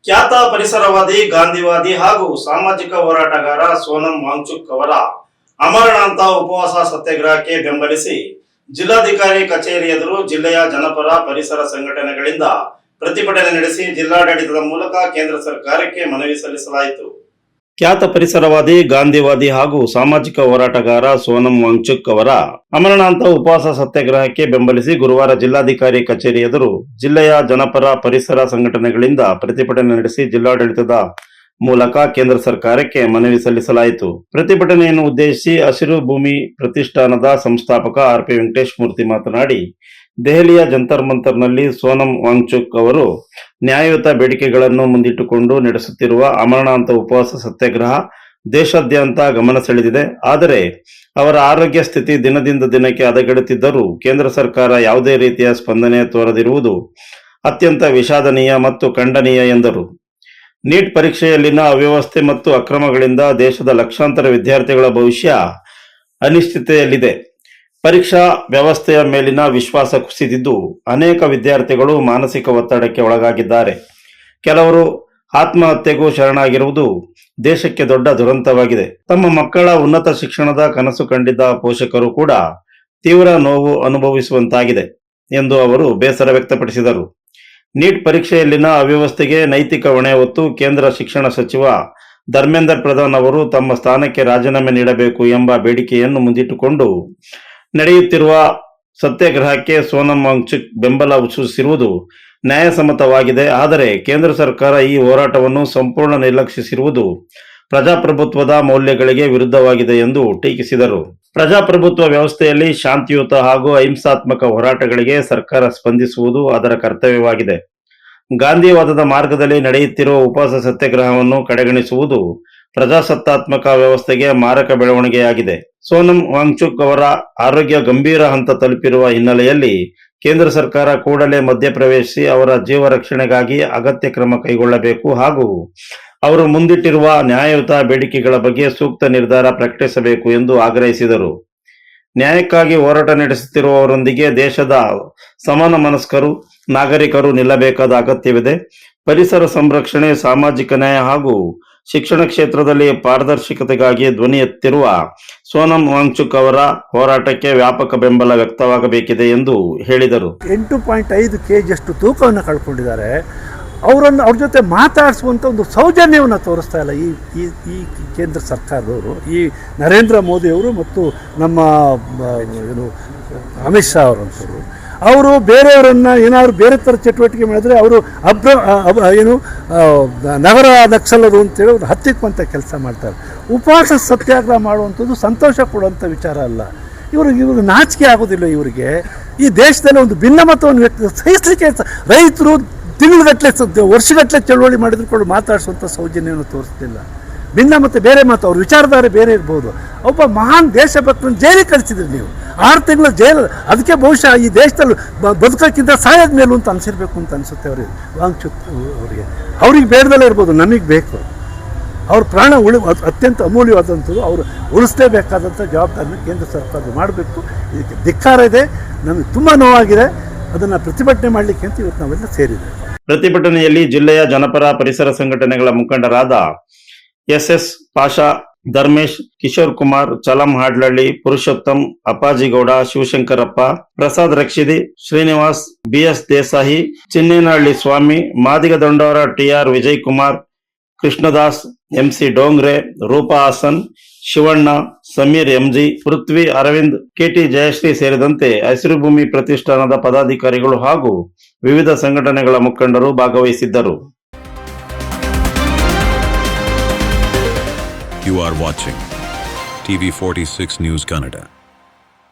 ಖ್ಯಾತ ಪರಿಸರವಾದಿ, ಗಾಂಧಿವಾದಿ ಹಾಗೂ ಸಾಮಾಜಿಕ ಹೋರಾಟಗಾರ ಸೋನಂ ವಾಂಗ್ಚುಕ್ ಅವರ ಅಮರಣಾಂತ ಉಪವಾಸ ಸತ್ಯಾಗ್ರಹಕ್ಕೆ ಬೆಂಬಲಿಸಿ ಜಿಲ್ಲಾಧಿಕಾರಿ ಕಚೇರಿ ಎದುರು ಜಿಲ್ಲೆಯ ಜನಪರ ಪರಿಸರ ಸಂಘಟನೆಗಳಿಂದ ಪ್ರತಿಭಟನೆ ನಡೆಸಿ ಜಿಲ್ಲಾಡಳಿತದ ಮೂಲಕ ಕೇಂದ್ರ ಸರ್ಕಾರಕ್ಕೆ ಮನವಿ ಸಲ್ಲಿಸಲಾಯಿತು. ಖ್ಯಾತ ಪರಿಸರವಾದಿ, ಗಾಂಧಿವಾದಿ ಹಾಗೂ ಸಾಮಾಜಿಕ ಹೋರಾಟಗಾರ ಸೋನಂ ವಾಂಗ್ಚುಕ್ ಅವರ ಅಮರಣಾಂತ ಉಪವಾಸ ಸತ್ಯಾಗ್ರಹಕ್ಕೆ ಬೆಂಬಲಿಸಿ ಗುರುವಾರ ಜಿಲ್ಲಾಧಿಕಾರಿ ಕಚೇರಿ ಎದುರು ಜಿಲ್ಲೆಯ ಜನಪರ ಪರಿಸರ ಸಂಘಟನೆಗಳಿಂದ ಪ್ರತಿಭಟನೆ ನಡೆಸಿ ಜಿಲ್ಲಾಡಳಿತದ ಮೂಲಕ ಕೇಂದ್ರ ಸರ್ಕಾರಕ್ಕೆ ಮನವಿ ಸಲ್ಲಿಸಲಾಯಿತು. ಪ್ರತಿಭಟನೆಯನ್ನು ಉದ್ದೇಶಿಸಿ ಹಸಿರು ಭೂಮಿ ಪ್ರತಿಷ್ಠಾನದ ಸಂಸ್ಥಾಪಕ ಆರ್.ಪಿ. ವೆಂಕಟೇಶ್ ಮೂರ್ತಿ ಮಾತನಾಡಿ, ದೆಹಲಿಯ ಜಂತರ್ ಮಂತರ್ನಲ್ಲಿ ಸೋನಂ ವಾಂಗ್ಚುಕ್ ಅವರು ನ್ಯಾಯಯುತ ಬೇಡಿಕೆಗಳನ್ನು ಮುಂದಿಟ್ಟುಕೊಂಡು ನಡೆಸುತ್ತಿರುವ ಅಮರಣಾಂತ ಉಪವಾಸ ಸತ್ಯಾಗ್ರಹ ದೇಶಾದ್ಯಂತ ಗಮನ ಸೆಳೆದಿದೆ. ಆದರೆ ಅವರ ಆರೋಗ್ಯ ಸ್ಥಿತಿ ದಿನದಿಂದ ದಿನಕ್ಕೆ ಹದಗೆಡುತ್ತಿದ್ದರೂ ಕೇಂದ್ರ ಸರ್ಕಾರ ಯಾವುದೇ ರೀತಿಯ ಸ್ಪಂದನೆ ತೋರದಿರುವುದು ಅತ್ಯಂತ ವಿಷಾದನೀಯ ಮತ್ತು ಖಂಡನೀಯ ಎಂದರು. ನೀಟ್ ಪರೀಕ್ಷೆಯಲ್ಲಿನ ಅವ್ಯವಸ್ಥೆ ಮತ್ತು ಅಕ್ರಮಗಳಿಂದ ದೇಶದ ಲಕ್ಷಾಂತರ ವಿದ್ಯಾರ್ಥಿಗಳ ಭವಿಷ್ಯ ಅನಿಶ್ಚಿತೆಯಲ್ಲಿದೆ. ಪರೀಕ್ಷಾ ವ್ಯವಸ್ಥೆಯ ಮೇಲಿನ ವಿಶ್ವಾಸ ಕುಸಿದಿದ್ದು ಅನೇಕ ವಿದ್ಯಾರ್ಥಿಗಳು ಮಾನಸಿಕ ಒತ್ತಡಕ್ಕೆ ಒಳಗಾಗಿದ್ದಾರೆ. ಕೆಲವರು ಆತ್ಮಹತ್ಯೆಗೂ ಶರಣಾಗಿರುವುದು ದೇಶಕ್ಕೆ ದೊಡ್ಡ ದುರಂತವಾಗಿದೆ. ತಮ್ಮ ಮಕ್ಕಳ ಉನ್ನತ ಶಿಕ್ಷಣದ ಕನಸು ಕಂಡಿದ್ದ ಪೋಷಕರು ಕೂಡ ತೀವ್ರ ನೋವು ಅನುಭವಿಸುವಂತಾಗಿದೆ ಎಂದು ಅವರು ಬೇಸರ ವ್ಯಕ್ತಪಡಿಸಿದರು. ನೀಟ್ ಪರೀಕ್ಷೆಯಲ್ಲಿನ ಅವ್ಯವಸ್ಥೆಗೆ ನೈತಿಕ ಹೊಣೆ ಹೊತ್ತು ಕೇಂದ್ರ ಶಿಕ್ಷಣ ಸಚಿವ ಧರ್ಮೇಂದ್ರ ಪ್ರಧಾನ್ ಅವರು ತಮ್ಮ ಸ್ಥಾನಕ್ಕೆ ರಾಜೀನಾಮೆ ನೀಡಬೇಕು ಎಂಬ ಬೇಡಿಕೆಯನ್ನು ಮುಂದಿಟ್ಟುಕೊಂಡು ನಡೆಯುತ್ತಿರುವ ಸತ್ಯಾಗ್ರಹಕ್ಕೆ ಸೋನಂ ವಾಂಗ್ಚುಕ್ ಬೆಂಬಲ ಸೂಚಿಸಿರುವುದು ನ್ಯಾಯಸಮ್ಮತವಾಗಿದೆ. ಆದರೆ ಕೇಂದ್ರ ಸರ್ಕಾರ ಈ ಹೋರಾಟವನ್ನು ಸಂಪೂರ್ಣ ನಿರ್ಲಕ್ಷಿಸಿರುವುದು ಪ್ರಜಾಪ್ರಭುತ್ವದ ಮೌಲ್ಯಗಳಿಗೆ ವಿರುದ್ಧವಾಗಿದೆ ಎಂದು ಟೀಕಿಸಿದರು. ಪ್ರಜಾಪ್ರಭುತ್ವ ವ್ಯವಸ್ಥೆಯಲ್ಲಿ ಶಾಂತಿಯುತ ಹಾಗೂ ಅಹಿಂಸಾತ್ಮಕ ಹೋರಾಟಗಳಿಗೆ ಸರ್ಕಾರ ಸ್ಪಂದಿಸುವುದು ಅದರ ಕರ್ತವ್ಯವಾಗಿದೆ. ಗಾಂಧಿವಾದದ ಮಾರ್ಗದಲ್ಲಿ ನಡೆಯುತ್ತಿರುವ ಉಪವಾಸ ಸತ್ಯಾಗ್ರಹವನ್ನು ಕಡೆಗಣಿಸುವುದು ಪ್ರಜಾಸತ್ತಾತ್ಮಕ ವ್ಯವಸ್ಥೆಗೆ ಮಾರಕ ಬೆಳವಣಿಗೆಯಾಗಿದೆ. ಸೋನಂ ವಾಂಗ್ಚುಕ್ ಅವರ ಆರೋಗ್ಯ ಗಂಭೀರ ಹಂತ ತಲುಪಿರುವ ಹಿನ್ನೆಲೆಯಲ್ಲಿ ಕೇಂದ್ರ ಸರ್ಕಾರ ಕೂಡಲೇ ಮಧ್ಯಪ್ರವೇಶಿಸಿ ಅವರ ಜೀವ ರಕ್ಷಣೆಗಾಗಿ ಅಗತ್ಯ ಕ್ರಮ ಕೈಗೊಳ್ಳಬೇಕು ಹಾಗೂ ಅವರು ಮುಂದಿಟ್ಟಿರುವ ನ್ಯಾಯಯುತ ಬೇಡಿಕೆಗಳ ಬಗ್ಗೆ ಸೂಕ್ತ ನಿರ್ಧಾರ ಪ್ರಕಟಿಸಬೇಕು ಎಂದು ಆಗ್ರಹಿಸಿದರು. ನ್ಯಾಯಕ್ಕಾಗಿ ಹೋರಾಟ ನಡೆಸುತ್ತಿರುವವರೊಂದಿಗೆ ದೇಶದ ಸಮಾನ ಮನಸ್ಕರು ನಾಗರಿಕರು ನಿಲ್ಲಬೇಕಾದ ಅಗತ್ಯವಿದೆ. ಪರಿಸರ ಸಂರಕ್ಷಣೆ, ಸಾಮಾಜಿಕ ನ್ಯಾಯ ಹಾಗೂ ಶಿಕ್ಷಣ ಕ್ಷೇತ್ರದಲ್ಲಿ ಪಾರದರ್ಶಕತೆಗಾಗಿ ಧ್ವನಿ ಎತ್ತಿರುವ ಸೋನಂ ವಾಂಗ್ಚುಕ್ ಅವರ ಹೋರಾಟಕ್ಕೆ ವ್ಯಾಪಕ ಬೆಂಬಲ ವ್ಯಕ್ತವಾಗಬೇಕಿದೆ ಎಂದು ಹೇಳಿದರು. 8.5 kg ತೂಕವನ್ನು ಕಳ್ಕೊಂಡಿದ್ದಾರೆ. ಅವ್ರ ಜೊತೆ ಮಾತಾಡಿಸುವಂಥ ಒಂದು ಸೌಜನ್ಯವನ್ನು ತೋರಿಸ್ತಾ ಇಲ್ಲ ಈ ಕೇಂದ್ರ ಸರ್ಕಾರದವರು, ಈ ನರೇಂದ್ರ ಮೋದಿಯವರು ಮತ್ತು ನಮ್ಮ ಅಮಿತ್ ಶಾ ಅವರಂಥವ್ರು. ಅವರು ಬೇರೆಯವರನ್ನು ಏನಾದ್ರು ಬೇರೆ ಥರ ಚಟುವಟಿಕೆ ಮಾಡಿದ್ರೆ ಅವರು ನಗರ ನಕ್ಸಲರು ಅಂತೇಳಿ ಅವ್ರು ಹತ್ತಿಕ್ಕುವಂಥ ಕೆಲಸ ಮಾಡ್ತಾರೆ. ಉಪವಾಸ ಸತ್ಯಾಗ್ರಹ ಮಾಡುವಂಥದ್ದು ಸಂತೋಷ ಕೊಡುವಂಥ ವಿಚಾರ ಅಲ್ಲ. ಇವ್ರಿಗೆ ನಾಚಿಕೆ ಆಗೋದಿಲ್ಲ. ಇವರಿಗೆ ಈ ದೇಶದಲ್ಲಿ ಒಂದು ಭಿನ್ನಮತವನ್ನು ಸಹಿಸಲಿಕ್ಕೆ ರೈತರು ತಿಂಗಳಗಟ್ಟಲೆ ವರ್ಷಗಟ್ಟಲೆ ಚಳುವಳಿ ಮಾಡಿದ್ರು ಕೂಡ ಮಾತಾಡಿಸುವಂಥ ಸೌಜನ್ಯವನ್ನು ತೋರಿಸ್ತಿಲ್ಲ. ಭಿನ್ನಮತ ಬೇರೆ ಮಾತು, ಅವ್ರ ವಿಚಾರಧಾರೆ ಬೇರೆ ಇರ್ಬೋದು. ಒಬ್ಬ ಮಹಾನ್ ದೇಶಭಕ್ತನ ಜೈಲಿಗೆ ಕಳಿಸಿದ್ರಿ ನೀವು, 6 ತಿಂಗಳ ಜೈಲು. ಅದಕ್ಕೆ ಬಹುಶಃ ಈ ದೇಶದಲ್ಲಿ ಬದುಕೋಕ್ಕಿಂತ ಸಾಯೋದ ಮೇಲೂ ಅಂತ ಅನಿಸಿರ್ಬೇಕು ಅಂತ ಅನಿಸುತ್ತೆ ಅವ್ರಿಗೆ, ವಾಂಗ್ಚುಕ್ ಅವ್ರಿಗೆ ಬೇಡದಲ್ಲೇ ಇರ್ಬೋದು, ನಮಗೆ ಬೇಕು. ಅವ್ರ ಪ್ರಾಣ ಅತ್ಯಂತ ಅಮೂಲ್ಯವಾದಂಥದ್ದು. ಅವರು ಉಳಿಸಲೇಬೇಕಾದಂಥ ಜವಾಬ್ದಾರಿನ ಕೇಂದ್ರ ಸರ್ಕಾರ ಮಾಡಬೇಕು. ಇದಕ್ಕೆ ಧಿಕ್ಕಾರ ಇದೆ. ನಮಗೆ ತುಂಬ ನೋವಾಗಿದೆ. ಅದನ್ನು ಪ್ರತಿಭಟನೆ ಮಾಡಲಿಕ್ಕೆ ಅಂತ ಇವತ್ತು ನಾವೆಲ್ಲ ಸೇರಿದೆ. ಪ್ರತಿಭಟನೆಯಲ್ಲಿ ಜಿಲ್ಲೆಯ ಜನಪರ ಪರಿಸರ ಸಂಘಟನೆಗಳ ಮುಖಂಡರಾದ S Pasha, Dharmesh, Kishore Kumar, Chalam Hadlahalli, Purushottam, Appajigowda, Shivashankarappa, Prasad Rakshidi, Srinivas, BS Desai, Chinnenahalli Swamy, Madiga Dandora TR Vijay Kumar, Krishnadas, MC Dongre, Roopa Hassan, Shivanna, Sameer MG, Prithvi, Aravind, KT Jayashree ಸೇರಿದಂತೆ ಹಸಿರು ಭೂಮಿ ಪ್ರತಿಷ್ಠಾನದ ಪದಾಧಿಕಾರಿಗಳು ಹಾಗೂ ವಿವಿಧ ಸಂಘಟನೆಗಳ ಮುಖಂಡರು ಭಾಗವಹಿಸಿದ್ದರು. You are watching TV46 News Kannada.